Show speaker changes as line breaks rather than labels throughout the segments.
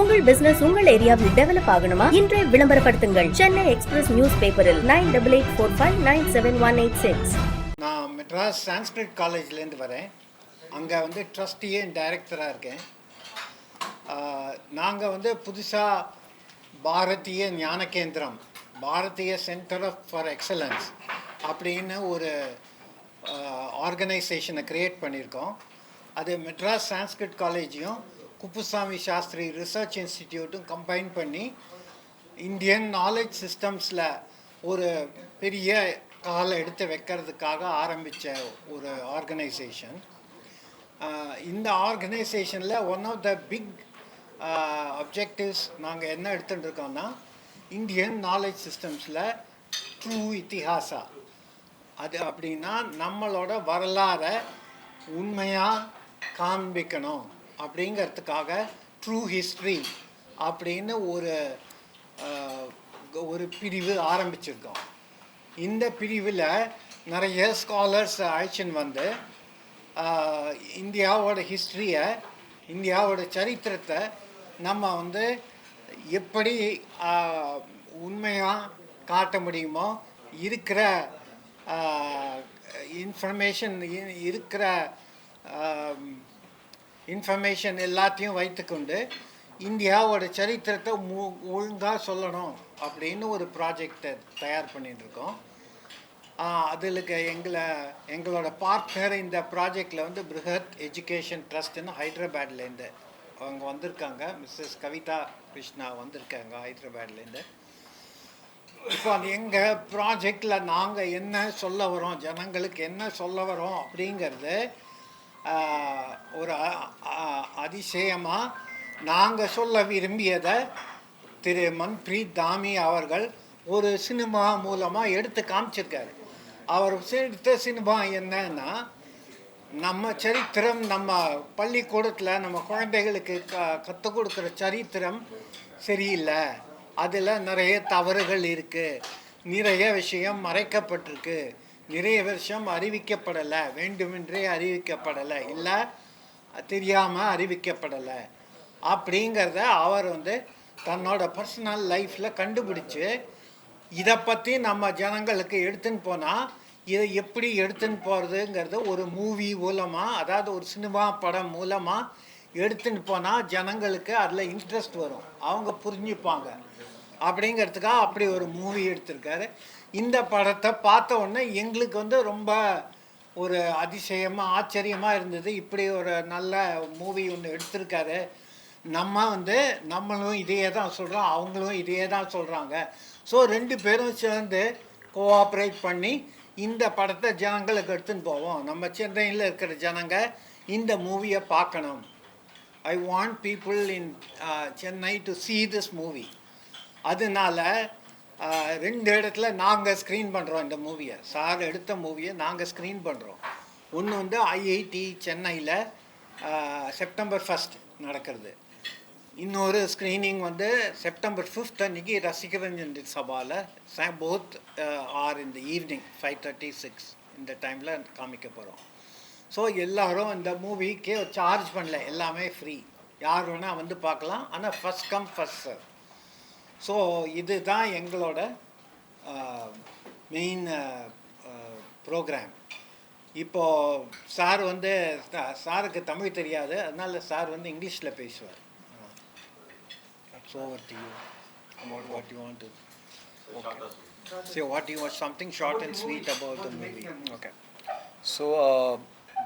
உங்கள் பிசினஸ் உங்கள் ஏரியாவில் டெவலப் ஆகணுமா? இன்றே விளம்பரப்படுத்துங்கள். சென்னை எக்ஸ்பிரஸ் நியூஸ் பேப்பரில் 9884599786.
நான் மெட்ராஸ் சான்ஸ்கிரிட் காலேஜ்லேருந்து வரேன். அங்கே ட்ரஸ்டியே டைரக்டராக இருக்கேன். நாங்கள் புதுசாக பாரதிய ஞான கேந்திரம், பாரதிய சென்டர் ஃபார் எக்ஸலன்ஸ் அப்படின்னு ஒரு ஆர்கனைசேஷனை க்ரியேட் பண்ணியிருக்கோம். அது மெட்ராஸ் சான்ஸ்கிரிட் காலேஜையும் குப்புசாமி சாஸ்திரி ரிசர்ச் இன்ஸ்டிடியூட்டும் கம்பைன் பண்ணி இந்தியன் நாலேஜ் சிஸ்டம்ஸில் ஒரு பெரிய காலை எடுத்து வைக்கிறதுக்காக ஆரம்பித்த ஒரு ஆர்கனைசேஷன். இந்த ஆர்கனைசேஷனில் one of the big objectives நாங்கள் என்ன எடுத்துகிட்டு இருக்கோம்னா, இந்தியன் நாலேஜ் சிஸ்டம்ஸில் ட்ரூ இத்திஹாசா, அது அப்படின்னா நம்மளோட வரலாறை உண்மையாக காண்பிக்கணும் அப்படிங்கிறதுக்காக ட்ரூ ஹிஸ்ட்ரி அப்படின்னு ஒரு பிரிவு ஆரம்பிச்சிருக்கோம். இந்த பிரிவில் நிறைய ஸ்காலர்ஸ் அழைச்சின்னு இந்தியாவோட ஹிஸ்ட்ரியை, இந்தியாவோட சரித்திரத்தை நம்ம எப்படி உண்மையாக காட்ட முடியுமோ, இருக்கிற இன்ஃபர்மேஷன் எல்லாத்தையும் வைத்துக்கொண்டு இந்தியாவோட சரித்திரத்தை ஒழுங்காக சொல்லணும் அப்படின்னு ஒரு ப்ராஜெக்டை தயார் பண்ணிட்டுருக்கோம். அதில் எங்களோட பார்ட்னர் இந்த ப்ராஜெக்டில் பிருஹத் எஜுகேஷன் ட்ரஸ்ட்னு ஹைதராபாத்லேருந்து அவங்க வந்திருக்காங்க. மிஸ்ஸஸ் கவிதா கிருஷ்ணா வந்திருக்காங்க ஹைதராபாத்லேருந்து. இப்போ எங்கள் ப்ராஜெக்டில் நாங்கள் என்ன சொல்ல வரோம், ஜனங்களுக்கு என்ன சொல்ல வரோம் அப்படிங்கிறது ஒரு அதிசயமாக நாங்கள் சொல்ல விரும்பியதை திரு மன்பிரீத் தாமி அவர்கள் ஒரு சினிமா மூலமாக எடுத்து காமிச்சிருக்காரு. அவர் எடுத்த சினிமா என்னன்னா, நம்ம சரித்திரம், நம்ம பள்ளிக்கூடத்தில் நம்ம குழந்தைகளுக்கு கற்றுக் கொடுக்குற சரித்திரம் சரியில்லை, அதில் நிறைய தவறுகள் இருக்குது, நிறைய விஷயம் மறைக்கப்பட்டிருக்கு, நிறைய விஷயம் அறிவிக்கப்படலை, வேண்டுமென்றே அறிவிக்கப்படலை, இல்லை தெரியாமல் அறிவிக்கப்படலை அப்படிங்கிறத அவர் தன்னோட பர்சனல் லைஃப்பில் கண்டுபிடிச்சி இதை பற்றி நம்ம ஜனங்களுக்கு எடுத்துன்னு போனால் இதை எப்படி எடுத்துன்னு போகிறதுங்கிறது ஒரு மூவி மூலமாக, அதாவது ஒரு சினிமா படம் மூலமாக எடுத்துன்னு போனால் ஜனங்களுக்கு அதில் இன்ட்ரெஸ்ட் வரும், அவங்க புரிஞ்சுப்பாங்க அப்படிங்கிறதுக்காக அப்படி ஒரு மூவி எடுத்திருக்காரு. இந்த படத்தை பார்த்த உடனே எங்களுக்கு ரொம்ப ஒரு அதிசயமாக ஆச்சரியமாக இருந்தது. இப்படி ஒரு நல்ல மூவி ஒன்று எடுத்திருக்காரு. நம்மளும் இதையே தான் சொல்கிறோம், அவங்களும் இதையே தான் சொல்கிறாங்க. ஸோ ரெண்டு பேரும் சேர்ந்து கோஆப்ரேட் பண்ணி இந்த படத்தை ஜனங்களுக்கு எடுத்துன்னு போவோம். நம்ம சென்னையில் இருக்கிற ஜனங்க இந்த மூவியை பார்க்கணும். I want people in Chennai to see this movie. அதனால ரெண்டு இடத்துல நாங்கள் ஸ்க்ரீன் பண்ணுறோம் இந்த மூவியை. சார் எடுத்த மூவியை நாங்கள் ஸ்க்ரீன் பண்ணுறோம். ஒன்று ஐஐடி சென்னையில் செப்டம்பர் 1 நடக்கிறது. இன்னொரு ஸ்க்ரீனிங் செப்டம்பர் 5 அன்றைக்கி ரசிகரஞ்சன் சபாவில் போத் ஆர் இந்த ஈவினிங் 5:36 இந்த டைமில் காமிக்க போகிறோம். ஸோ எல்லோரும் இந்த மூவிக்கு சார்ஜ் பண்ணல, எல்லாமே ஃப்ரீ, யார் வேணால் பார்க்கலாம். ஆனால் first come first serve. So இதுதான் எங்களோட மெயின் ப்ரோக்ராம். இப்போது சார் சாருக்கு தமிழ் தெரியாது, அதனால் சார் இங்கிலீஷில் பேசுவார். So over to you about what you want to say, what you want, something short and sweet about the movie.
Okay. So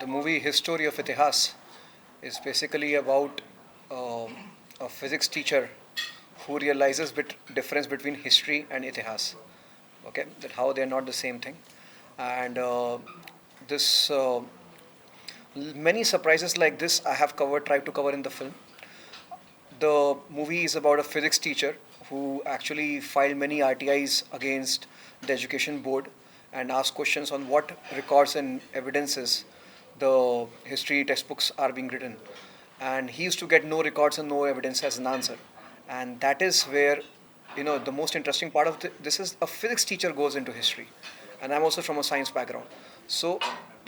the movie History of Itihas is basically about a physics teacher who realizes bit difference between history and itihas, okay, that how they are not the same thing. And this many surprises like this I have tried to cover in the film. The movie is about a physics teacher who actually filed many RTIs against the education board and asked questions on what records and evidences the history textbooks are being written, and he used to get no records and no evidence as an answer. And that is where the most interesting part of this is a physics teacher goes into history, and I'm also from a science background. So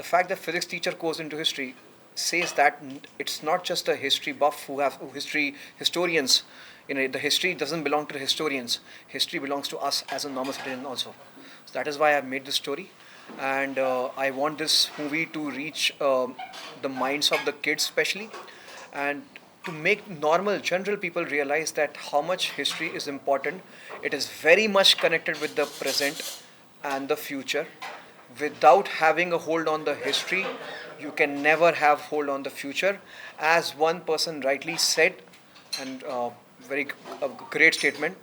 the fact that physics teacher goes into history says that it's not just the history buff historians. The history doesn't belong to the historians. History belongs to us as a normal citizen also. So that is why I've made this story, and I want this movie to reach the minds of the kids especially, and to make normal general people realize that how much history is important. It is very much connected with the present and the future. Without having a hold on the history, you can never have hold on the future. As one person rightly said, and a great statement,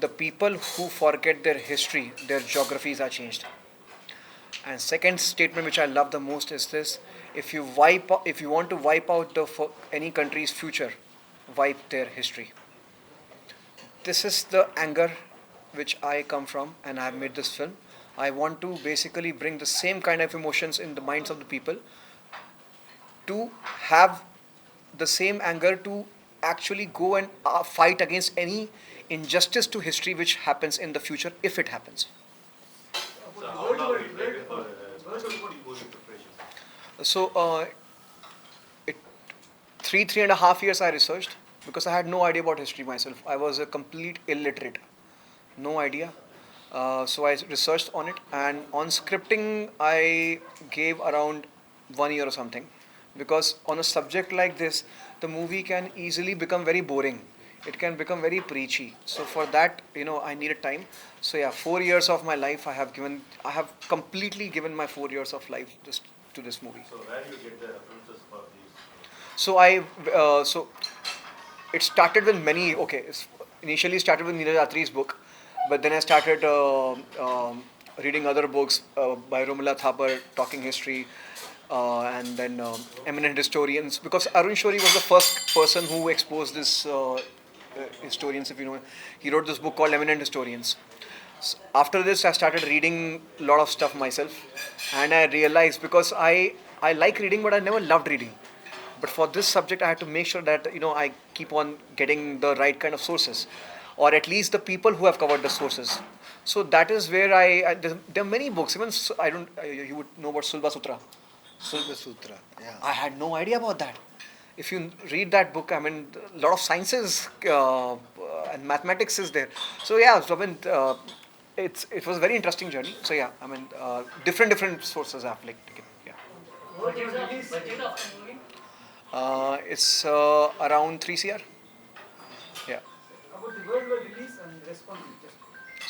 the people who forget their history, their geographies are changed. And second statement which I love the most is this: if you want to wipe out any country's future, wipe their history. This is the anger which I come from, and I have made this film. I want to basically bring the same kind of emotions in the minds of the people, to have the same anger to actually go and fight against any injustice to history which happens in the future, if it happens.
So how long will it take for preparation?
So, 3.5 years I researched, because I had no idea about history myself. I was a complete illiterate, no idea. So I researched on it, and on scripting I gave around 1 year or something, because on a subject like this, the movie can easily become very boring. It can become very preachy. So for that, I needed time. So yeah, 4 years of my life I have completely given my 4 years of life just to this movie.
So where do you get the references for these?
So it started with initially started with Neeraj Atri's book, but then I started reading other books by Romila Thapar, Talking History, and then eminent historians, because Arun Shourie was the first person who exposed this historians, if you know. He wrote this book called Eminent Historians. So after this, I started reading a lot of stuff myself, and I realized, because I like reading, but I never loved reading. But for this subject, I had to make sure that I keep on getting the right kind of sources, or at least the people who have covered the sources. So that is where there are many books. Even you would know about Sulba Sutra.
Sulba Sutra, yeah.
I had no idea about that. If you read that book, a lot of sciences and mathematics is there. So yeah, it was a very interesting journey. So yeah, different sources I have taken. Yeah.
What is the budget of the movie?
It's around 3 CR. Yeah.
About the worldwide release and response just.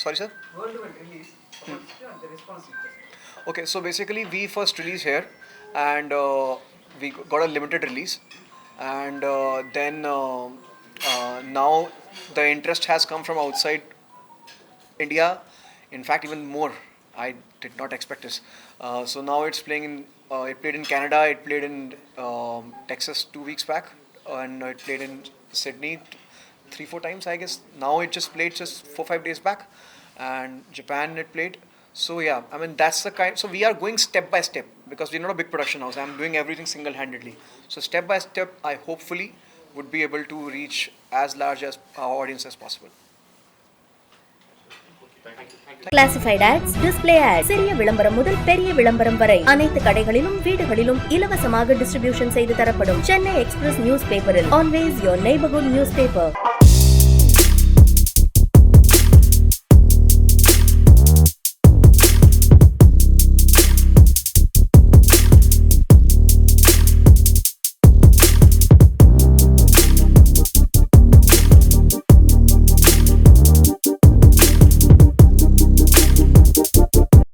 Sorry, sir?
Worldwide release, about the response just.
Okay, so basically we first released here, and we got a limited release, and then now the interest has come from outside India. In fact, even more. I did not expect this. So now it's playing in. It played in Canada. It played in Texas 2 weeks back, and it played in Sydney 3-4 times, I guess. Now it just played 4-5 days back, and Japan it played. So yeah, that's the kind. So we are going step by step, because we're not a big production house. I'm doing everything single-handedly. So step by step, I hopefully would be able to reach as large as our audience as possible.
Classified ads, display ads, சிறிய விளம்பரம் முதல் பெரிய விளம்பரம் வரை அனைத்து கடைகளிலும் வீடுகளிலும் இலவசமாக டிஸ்ட்ரிபியூஷன் செய்து தரப்படும் சென்னை எக்ஸ்பிரஸ் நியூஸ் பேப்பரில். Always your neighborhood newspaper.